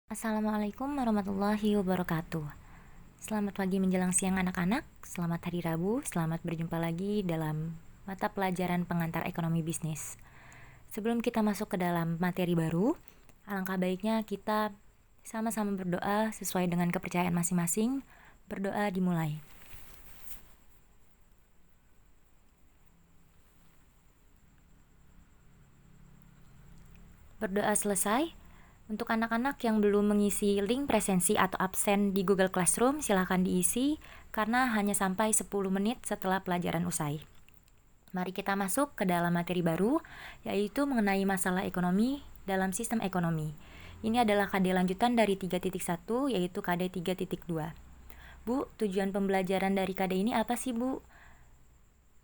Assalamualaikum warahmatullahi wabarakatuh. Selamat pagi menjelang siang anak-anak. Selamat hari Rabu. Selamat berjumpa lagi dalam mata pelajaran pengantar ekonomi bisnis. Sebelum kita masuk ke dalam materi baru, alangkah baiknya kita sama-sama berdoa sesuai dengan kepercayaan masing-masing. Berdoa dimulai. Berdoa selesai. Untuk anak-anak yang belum mengisi link presensi atau absen di Google Classroom, silahkan diisi karena hanya sampai 10 menit setelah pelajaran usai. Mari kita masuk ke dalam materi baru, yaitu mengenai masalah ekonomi dalam sistem ekonomi. Ini adalah KD lanjutan dari 3.1, yaitu KD 3.2. Bu, tujuan pembelajaran dari KD ini apa sih, Bu?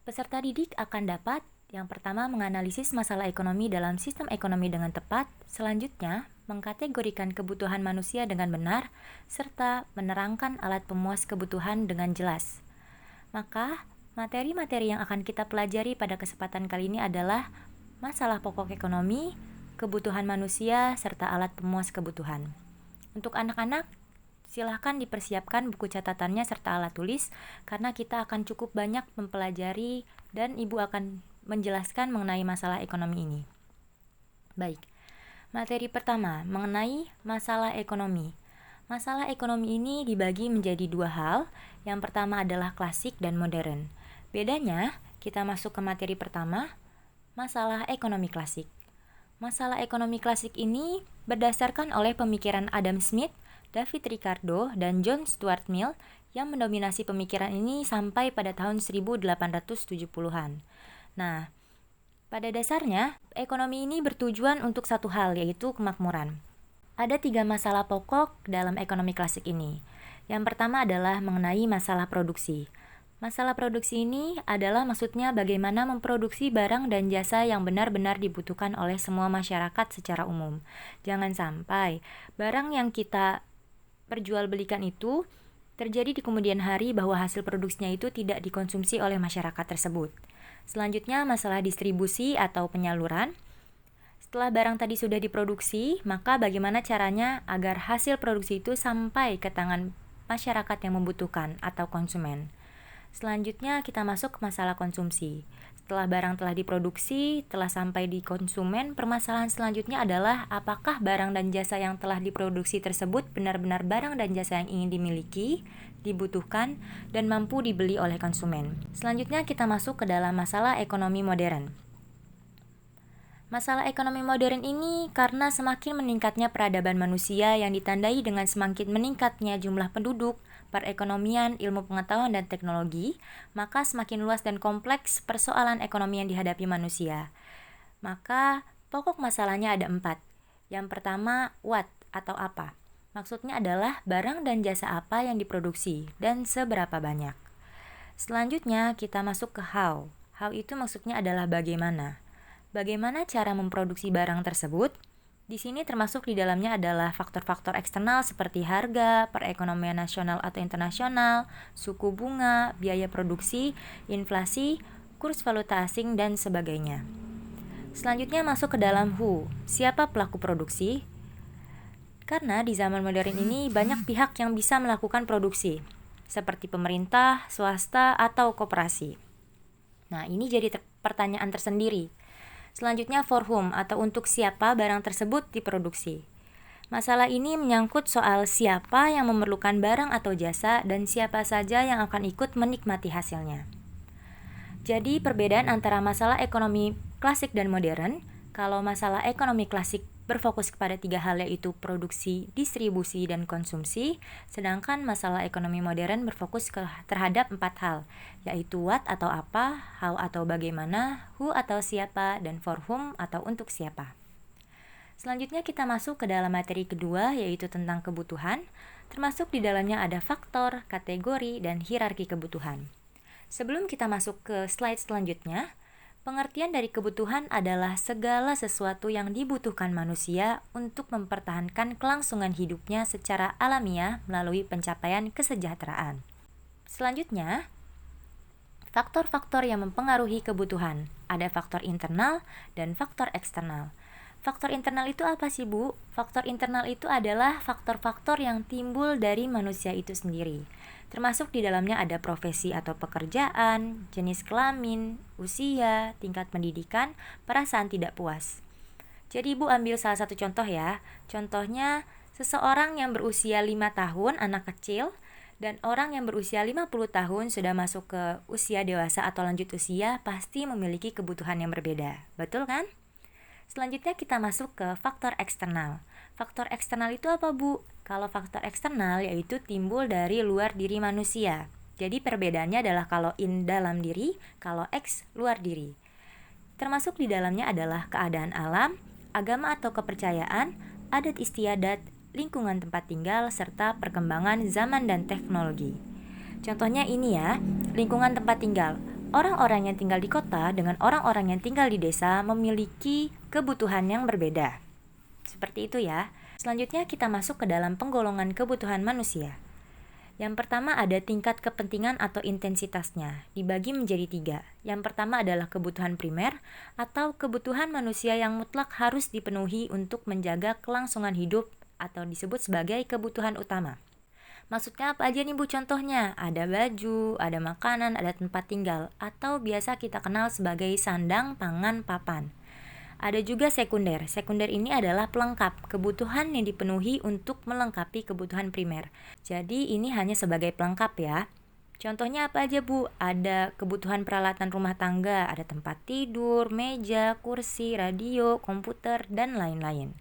Peserta didik akan dapat yang pertama, menganalisis masalah ekonomi dalam sistem ekonomi dengan tepat. Selanjutnya, mengkategorikan kebutuhan manusia dengan benar, serta menerangkan alat pemuas kebutuhan dengan jelas. Maka, materi-materi yang akan kita pelajari pada kesempatan kali ini adalah masalah pokok ekonomi, kebutuhan manusia, serta alat pemuas kebutuhan. Untuk anak-anak, silahkan dipersiapkan buku catatannya serta alat tulis, karena kita akan cukup banyak mempelajari dan Ibu akan menjelaskan mengenai masalah ekonomi ini. Baik, materi pertama mengenai masalah ekonomi. Masalah ekonomi ini dibagi menjadi dua hal. Yang pertama adalah klasik dan modern. Bedanya, kita masuk ke materi pertama, masalah ekonomi klasik. Masalah ekonomi klasik ini berdasarkan oleh pemikiran Adam Smith, David Ricardo, dan John Stuart Mill yang mendominasi pemikiran ini sampai pada tahun 1870-an. Nah, pada dasarnya, ekonomi ini bertujuan untuk satu hal, yaitu kemakmuran. Ada 3 masalah pokok dalam ekonomi klasik ini. Yang pertama adalah mengenai masalah produksi. Masalah produksi ini adalah maksudnya bagaimana memproduksi barang dan jasa yang benar-benar dibutuhkan oleh semua masyarakat secara umum. Jangan sampai barang yang kita perjualbelikan itu terjadi di kemudian hari bahwa hasil produksinya itu tidak dikonsumsi oleh masyarakat tersebut. Selanjutnya, masalah distribusi atau penyaluran. Setelah barang tadi sudah diproduksi, maka bagaimana caranya agar hasil produksi itu sampai ke tangan masyarakat yang membutuhkan atau konsumen. Selanjutnya, kita masuk ke masalah konsumsi. Setelah barang telah diproduksi, telah sampai di konsumen, permasalahan selanjutnya adalah apakah barang dan jasa yang telah diproduksi tersebut benar-benar barang dan jasa yang ingin dimiliki, dibutuhkan, dan mampu dibeli oleh konsumen. Selanjutnya kita masuk ke dalam masalah ekonomi modern. Masalah ekonomi modern ini karena semakin meningkatnya peradaban manusia yang ditandai dengan semakin meningkatnya jumlah penduduk, perekonomian, ilmu pengetahuan, dan teknologi, maka semakin luas dan kompleks persoalan ekonomi yang dihadapi manusia. Maka pokok masalahnya ada 4. Yang pertama, what atau apa. Maksudnya adalah barang dan jasa apa yang diproduksi dan seberapa banyak. Selanjutnya kita masuk ke how. How itu maksudnya adalah bagaimana. Bagaimana cara memproduksi barang tersebut? Di sini termasuk di dalamnya adalah faktor-faktor eksternal seperti harga, perekonomian nasional atau internasional, suku bunga, biaya produksi, inflasi, kurs valuta asing, dan sebagainya. Selanjutnya masuk ke dalam who. Siapa pelaku produksi? Karena di zaman modern ini banyak pihak yang bisa melakukan produksi, seperti pemerintah, swasta, atau koperasi. Nah, ini jadi pertanyaan tersendiri. Selanjutnya for whom atau untuk siapa barang tersebut diproduksi. Masalah ini menyangkut soal siapa yang memerlukan barang atau jasa dan siapa saja yang akan ikut menikmati hasilnya. Jadi perbedaan antara masalah ekonomi klasik dan modern, kalau masalah ekonomi klasik berfokus kepada 3 hal yaitu produksi, distribusi, dan konsumsi, sedangkan masalah ekonomi modern berfokus terhadap 4 hal, yaitu what atau apa, how atau bagaimana, who atau siapa, dan for whom atau untuk siapa. Selanjutnya kita masuk ke dalam materi kedua, yaitu tentang kebutuhan, termasuk di dalamnya ada faktor, kategori, dan hierarki kebutuhan. Sebelum kita masuk ke slide selanjutnya, pengertian dari kebutuhan adalah segala sesuatu yang dibutuhkan manusia untuk mempertahankan kelangsungan hidupnya secara alamiah melalui pencapaian kesejahteraan. Selanjutnya, faktor-faktor yang mempengaruhi kebutuhan. Ada faktor internal dan faktor eksternal. Faktor internal itu apa sih, Bu? Faktor internal itu adalah faktor-faktor yang timbul dari manusia itu sendiri. Termasuk di dalamnya ada profesi atau pekerjaan, jenis kelamin, usia, tingkat pendidikan, perasaan tidak puas. Jadi Ibu ambil salah satu contoh ya. Contohnya seseorang yang berusia 5 tahun, anak kecil, dan orang yang berusia 50 tahun sudah masuk ke usia dewasa atau lanjut usia pasti memiliki kebutuhan yang berbeda. Betul kan? Selanjutnya kita masuk ke faktor eksternal. Faktor eksternal itu apa, Bu? Kalau faktor eksternal yaitu timbul dari luar diri manusia. Jadi perbedaannya adalah kalau in dalam diri, kalau ex luar diri. Termasuk di dalamnya adalah keadaan alam, agama atau kepercayaan, adat istiadat, lingkungan tempat tinggal, serta perkembangan zaman dan teknologi. Contohnya ini ya, lingkungan tempat tinggal. Orang-orang yang tinggal di kota dengan orang-orang yang tinggal di desa memiliki kebutuhan yang berbeda. Seperti itu ya. Selanjutnya kita masuk ke dalam penggolongan kebutuhan manusia. Yang pertama ada tingkat kepentingan atau intensitasnya, dibagi menjadi 3. Yang pertama adalah kebutuhan primer atau kebutuhan manusia yang mutlak harus dipenuhi untuk menjaga kelangsungan hidup atau disebut sebagai kebutuhan utama. Maksudnya apa aja nih Bu contohnya? Ada baju, ada makanan, ada tempat tinggal, atau biasa kita kenal sebagai sandang, pangan, papan. Ada juga sekunder. Sekunder ini adalah pelengkap, kebutuhan yang dipenuhi untuk melengkapi kebutuhan primer. Jadi ini hanya sebagai pelengkap ya. Contohnya apa aja Bu? Ada kebutuhan peralatan rumah tangga, ada tempat tidur, meja, kursi, radio, komputer, dan lain-lain.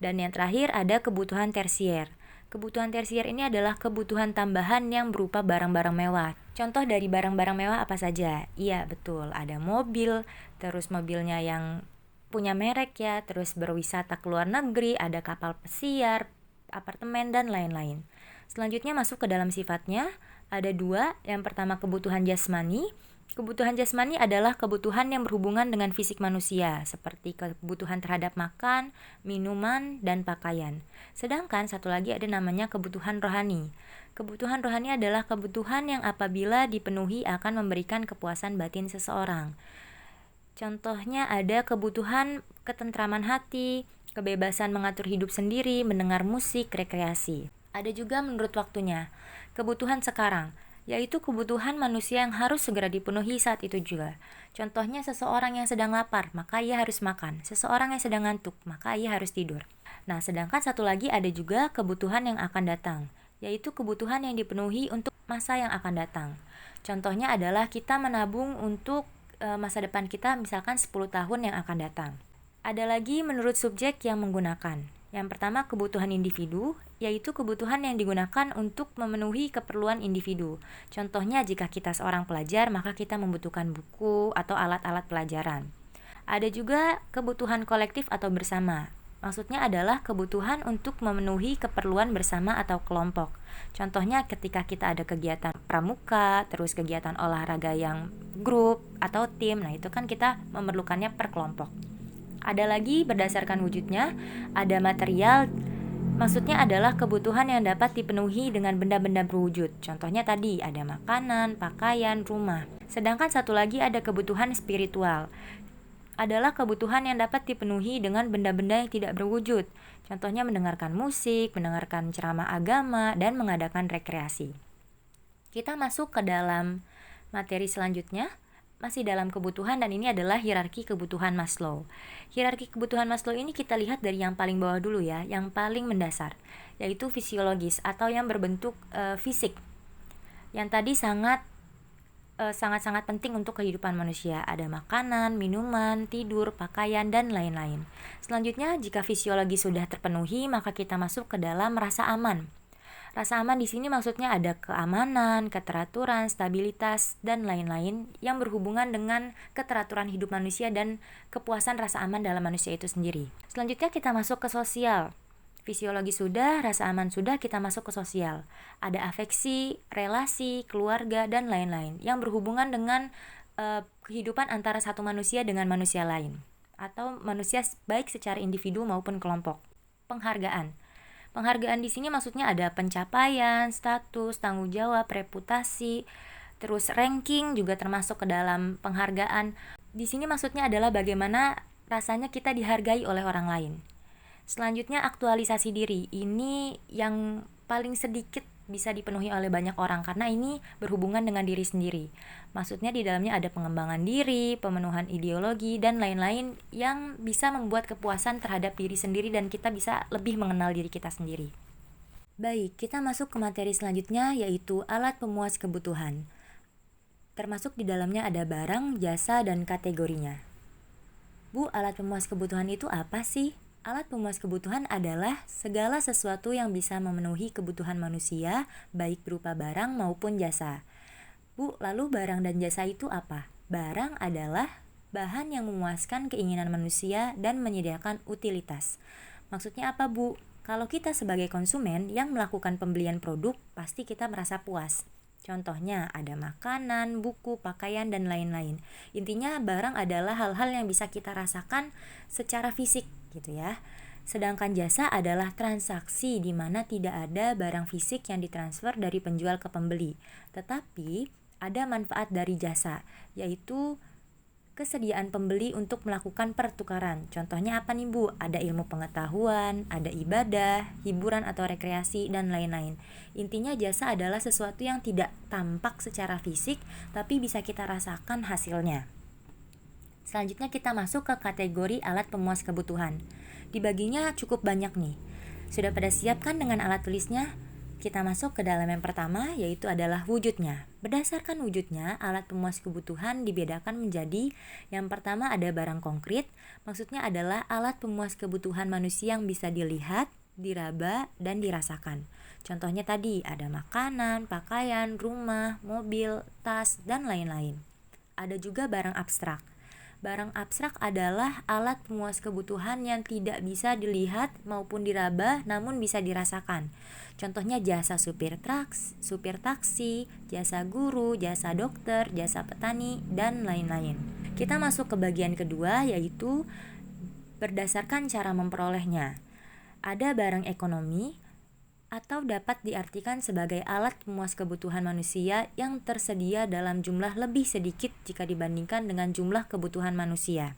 Dan yang terakhir ada kebutuhan tersier. Kebutuhan tersier ini adalah kebutuhan tambahan yang berupa barang-barang mewah. Contoh dari barang-barang mewah apa saja? Iya, betul. Ada mobil, terus mobilnya yang punya merek ya, terus berwisata ke luar negeri, ada kapal pesiar, apartemen, dan lain-lain. Selanjutnya masuk ke dalam sifatnya, ada 2. Yang pertama kebutuhan jasmani. Kebutuhan jasmani adalah kebutuhan yang berhubungan dengan fisik manusia, seperti kebutuhan terhadap makan, minuman, dan pakaian. Sedangkan satu lagi ada namanya kebutuhan rohani. Kebutuhan rohani adalah kebutuhan yang apabila dipenuhi akan memberikan kepuasan batin seseorang. Contohnya ada kebutuhan ketentraman hati, kebebasan mengatur hidup sendiri, mendengar musik, rekreasi. Ada juga menurut waktunya, kebutuhan sekarang, yaitu kebutuhan manusia yang harus segera dipenuhi saat itu juga. Contohnya seseorang yang sedang lapar, maka ia harus makan. Seseorang yang sedang ngantuk, maka ia harus tidur. Nah, sedangkan satu lagi ada juga kebutuhan yang akan datang, yaitu kebutuhan yang dipenuhi untuk masa yang akan datang. Contohnya adalah kita menabung untuk masa depan kita, misalkan 10 tahun yang akan datang. Ada lagi menurut subjek yang menggunakan. Yang pertama kebutuhan individu, yaitu kebutuhan yang digunakan untuk memenuhi keperluan individu. Contohnya jika kita seorang pelajar, maka kita membutuhkan buku atau alat-alat pelajaran. Ada juga kebutuhan kolektif atau bersama. Maksudnya adalah kebutuhan untuk memenuhi keperluan bersama atau kelompok. Contohnya ketika kita ada kegiatan pramuka, terus kegiatan olahraga yang grup atau tim, nah itu kan kita memerlukannya per kelompok. Ada lagi berdasarkan wujudnya, ada material, maksudnya adalah kebutuhan yang dapat dipenuhi dengan benda-benda berwujud. Contohnya tadi ada makanan, pakaian, rumah. Sedangkan satu lagi ada kebutuhan spiritual, adalah kebutuhan yang dapat dipenuhi dengan benda-benda yang tidak berwujud. Contohnya mendengarkan musik, mendengarkan ceramah agama, dan mengadakan rekreasi. Kita masuk ke dalam materi selanjutnya, masih dalam kebutuhan, dan ini adalah hierarki kebutuhan Maslow. Hierarki kebutuhan Maslow ini kita lihat dari yang paling bawah dulu ya, yang paling mendasar, yaitu fisiologis atau yang berbentuk fisik. Yang tadi sangat-sangat penting untuk kehidupan manusia. Ada makanan, minuman, tidur, pakaian, dan lain-lain. Selanjutnya, jika fisiologi sudah terpenuhi, maka kita masuk ke dalam rasa aman. Rasa aman di sini maksudnya ada keamanan, keteraturan, stabilitas, dan lain-lain yang berhubungan dengan keteraturan hidup manusia dan kepuasan rasa aman dalam manusia itu sendiri. Selanjutnya kita masuk ke sosial. Fisiologi sudah, rasa aman sudah, kita masuk ke sosial. Ada afeksi, relasi, keluarga, dan lain-lain yang berhubungan dengan kehidupan antara satu manusia dengan manusia lain, atau manusia baik secara individu maupun kelompok. Penghargaan. Penghargaan di sini maksudnya ada pencapaian, status, tanggung jawab, reputasi, terus ranking juga termasuk ke dalam penghargaan. Di sini maksudnya adalah bagaimana rasanya kita dihargai oleh orang lain. Selanjutnya aktualisasi diri. Ini yang paling sedikit bisa dipenuhi oleh banyak orang karena ini berhubungan dengan diri sendiri. Maksudnya di dalamnya ada pengembangan diri, pemenuhan ideologi, dan lain-lain yang bisa membuat kepuasan terhadap diri sendiri dan kita bisa lebih mengenal diri kita sendiri. Baik, kita masuk ke materi selanjutnya yaitu alat pemuas kebutuhan. Termasuk di dalamnya ada barang, jasa, dan kategorinya. Bu, alat pemuas kebutuhan itu apa sih? Alat pemuas kebutuhan adalah segala sesuatu yang bisa memenuhi kebutuhan manusia, baik berupa barang maupun jasa. Bu, lalu barang dan jasa itu apa? Barang adalah bahan yang memuaskan keinginan manusia dan menyediakan utilitas. Maksudnya apa, Bu? Kalau kita sebagai konsumen yang melakukan pembelian produk, pasti kita merasa puas. Contohnya ada makanan, buku, pakaian, dan lain-lain. Intinya barang adalah hal-hal yang bisa kita rasakan secara fisik gitu ya. Sedangkan jasa adalah transaksi di mana tidak ada barang fisik yang ditransfer dari penjual ke pembeli. Tetapi ada manfaat dari jasa, yaitu kesediaan pembeli untuk melakukan pertukaran. Contohnya apa nih Bu? Ada ilmu pengetahuan, ada ibadah, hiburan atau rekreasi, dan lain-lain. Intinya jasa adalah sesuatu yang tidak tampak secara fisik, tapi bisa kita rasakan hasilnya. Selanjutnya kita masuk ke kategori alat pemuas kebutuhan. Dibaginya cukup banyak nih. Sudah pada siap kan dengan alat tulisnya? Kita masuk ke dalam yang pertama, yaitu adalah wujudnya. Berdasarkan wujudnya, alat pemuas kebutuhan dibedakan menjadi yang pertama ada barang konkret, maksudnya adalah alat pemuas kebutuhan manusia yang bisa dilihat, diraba, dan dirasakan. Contohnya tadi ada makanan, pakaian, rumah, mobil, tas, dan lain-lain. Ada juga barang abstrak. Barang abstrak adalah alat pemuas kebutuhan yang tidak bisa dilihat maupun diraba namun bisa dirasakan. Contohnya jasa supir taksi, jasa guru, jasa dokter, jasa petani, dan lain-lain. Kita masuk ke bagian kedua yaitu berdasarkan cara memperolehnya. Ada barang ekonomi atau dapat diartikan sebagai alat pemuas kebutuhan manusia yang tersedia dalam jumlah lebih sedikit jika dibandingkan dengan jumlah kebutuhan manusia.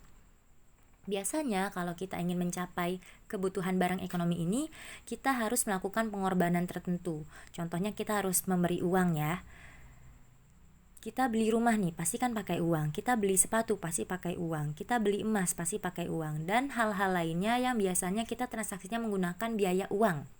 Biasanya kalau kita ingin mencapai kebutuhan barang ekonomi ini, kita harus melakukan pengorbanan tertentu. Contohnya kita harus memberi uang ya. Kita beli rumah nih, pasti kan pakai uang. Kita beli sepatu, pasti pakai uang. Kita beli emas, pasti pakai uang. Dan hal-hal lainnya yang biasanya kita transaksinya menggunakan biaya uang.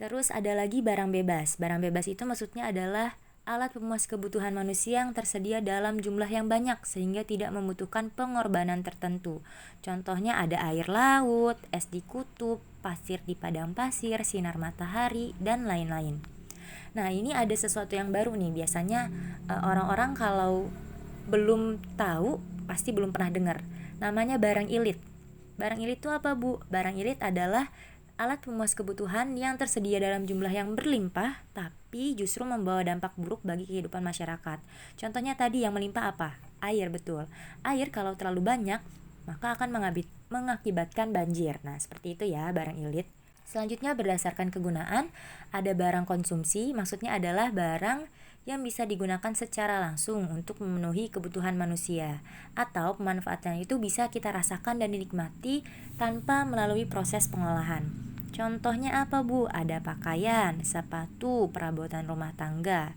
Terus ada lagi barang bebas. Barang bebas itu maksudnya adalah alat pemuas kebutuhan manusia yang tersedia dalam jumlah yang banyak sehingga tidak membutuhkan pengorbanan tertentu. Contohnya ada air laut, es di kutub, pasir di padang pasir, sinar matahari, dan lain-lain. Nah, ini ada sesuatu yang baru nih. Biasanya orang-orang kalau belum tahu pasti belum pernah dengar. Namanya barang ilit. Barang ilit itu apa, Bu? Barang ilit adalah alat pemuas kebutuhan yang tersedia dalam jumlah yang berlimpah tapi justru membawa dampak buruk bagi kehidupan masyarakat. Contohnya tadi yang melimpah apa? Air, betul. Air kalau terlalu banyak maka akan mengakibatkan banjir. Nah, seperti itu ya barang ilit. Selanjutnya berdasarkan kegunaan, ada barang konsumsi, maksudnya adalah barang yang bisa digunakan secara langsung untuk memenuhi kebutuhan manusia, atau pemanfaatan itu bisa kita rasakan dan dinikmati tanpa melalui proses pengolahan. Contohnya apa, Bu? Ada pakaian, sepatu, perabotan rumah tangga.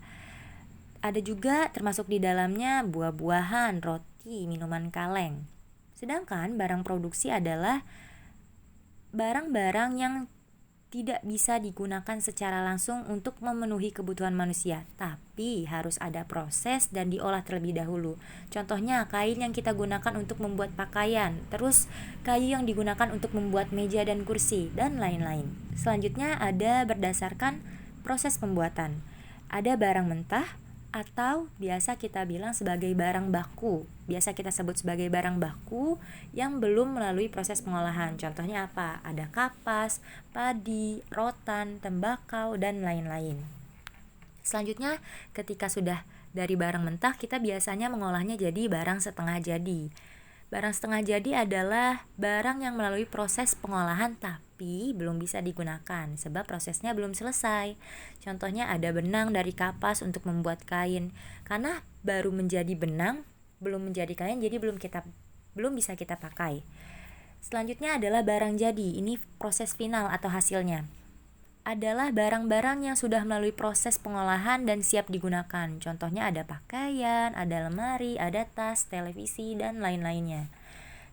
Ada juga termasuk di dalamnya buah-buahan, roti, minuman kaleng. Sedangkan barang produksi adalah barang-barang yang tidak bisa digunakan secara langsung untuk memenuhi kebutuhan manusia, tapi harus ada proses dan diolah terlebih dahulu. Contohnya kain yang kita gunakan untuk membuat pakaian, terus kayu yang digunakan untuk membuat meja dan kursi, dan lain-lain. Selanjutnya ada berdasarkan proses pembuatan. Ada barang mentah atau biasa kita bilang sebagai barang baku. Biasa kita sebut sebagai barang baku yang belum melalui proses pengolahan. Contohnya apa? Ada kapas, padi, rotan, tembakau, dan lain-lain. Selanjutnya, ketika sudah dari barang mentah, kita biasanya mengolahnya jadi barang setengah jadi. Barang setengah jadi adalah barang yang melalui proses pengolahan tapi belum bisa digunakan sebab prosesnya belum selesai. Contohnya ada benang dari kapas untuk membuat kain. Karena baru menjadi benang, belum menjadi kain, jadi belum kita belum bisa kita pakai. Selanjutnya adalah barang jadi. Ini proses final atau hasilnya. Adalah barang-barang yang sudah melalui proses pengolahan dan siap digunakan. Contohnya ada pakaian, ada lemari, ada tas, televisi, dan lain-lainnya.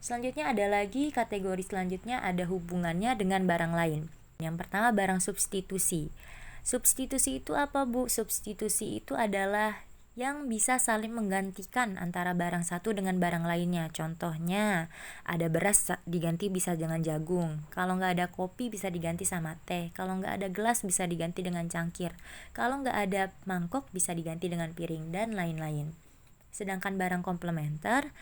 Selanjutnya ada lagi kategori selanjutnya ada hubungannya dengan barang lain. Yang pertama barang substitusi. Substitusi itu apa, Bu? Substitusi itu adalah yang bisa saling menggantikan antara barang satu dengan barang lainnya. Contohnya, ada beras diganti bisa dengan jagung. Kalau nggak ada kopi bisa diganti sama teh. Kalau nggak ada gelas bisa diganti dengan cangkir. Kalau nggak ada mangkok bisa diganti dengan piring, dan lain-lain. Sedangkan barang komplementer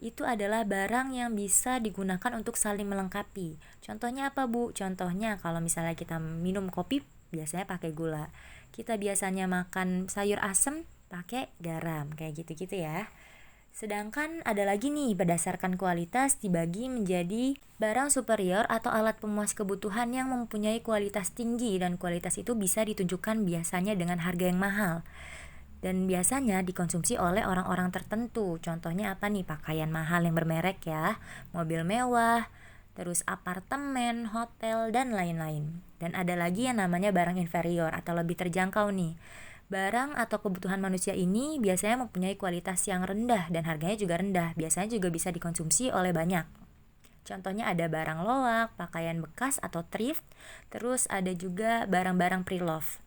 itu adalah barang yang bisa digunakan untuk saling melengkapi. Contohnya apa, Bu? Contohnya kalau misalnya kita minum kopi biasanya pakai gula. Kita biasanya makan sayur asem pakai garam, kayak gitu-gitu ya. Sedangkan ada lagi nih, berdasarkan kualitas dibagi menjadi barang superior atau alat pemuas kebutuhan yang mempunyai kualitas tinggi, dan kualitas itu bisa ditunjukkan biasanya dengan harga yang mahal. Dan biasanya dikonsumsi oleh orang-orang tertentu. Contohnya apa nih? Pakaian mahal yang bermerek ya, mobil mewah, terus apartemen, hotel, dan lain-lain. Dan ada lagi yang namanya barang inferior atau lebih terjangkau nih. Barang atau kebutuhan manusia ini biasanya mempunyai kualitas yang rendah dan harganya juga rendah. Biasanya juga bisa dikonsumsi oleh banyak. Contohnya ada barang loak, pakaian bekas atau thrift, terus ada juga barang-barang pre-love.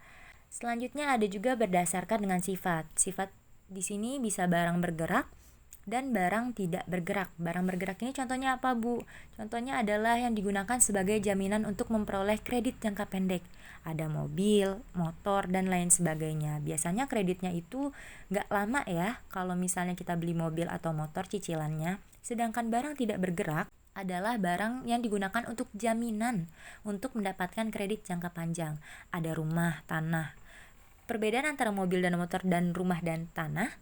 Selanjutnya ada juga berdasarkan dengan sifat. Sifat di sini bisa barang bergerak dan barang tidak bergerak. Barang bergerak ini contohnya apa, Bu? Contohnya adalah yang digunakan sebagai jaminan untuk memperoleh kredit jangka pendek. Ada mobil, motor, dan lain sebagainya. Biasanya kreditnya itu nggak lama ya kalau misalnya kita beli mobil atau motor cicilannya. Sedangkan barang tidak bergerak adalah barang yang digunakan untuk jaminan untuk mendapatkan kredit jangka panjang. Ada rumah, tanah. Perbedaan antara mobil dan motor dan rumah dan tanah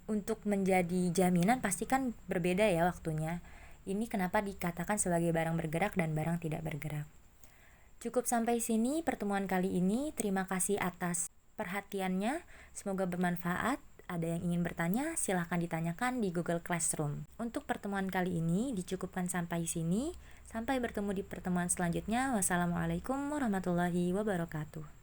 untuk menjadi jaminan pasti kan berbeda ya waktunya. Ini kenapa dikatakan sebagai barang bergerak dan barang tidak bergerak. Cukup sampai sini pertemuan kali ini. Terima kasih atas perhatiannya. Semoga bermanfaat. Ada yang ingin bertanya, silahkan ditanyakan di Google Classroom. Untuk pertemuan kali ini dicukupkan sampai sini. Sampai bertemu di pertemuan selanjutnya. Wassalamualaikum warahmatullahi wabarakatuh.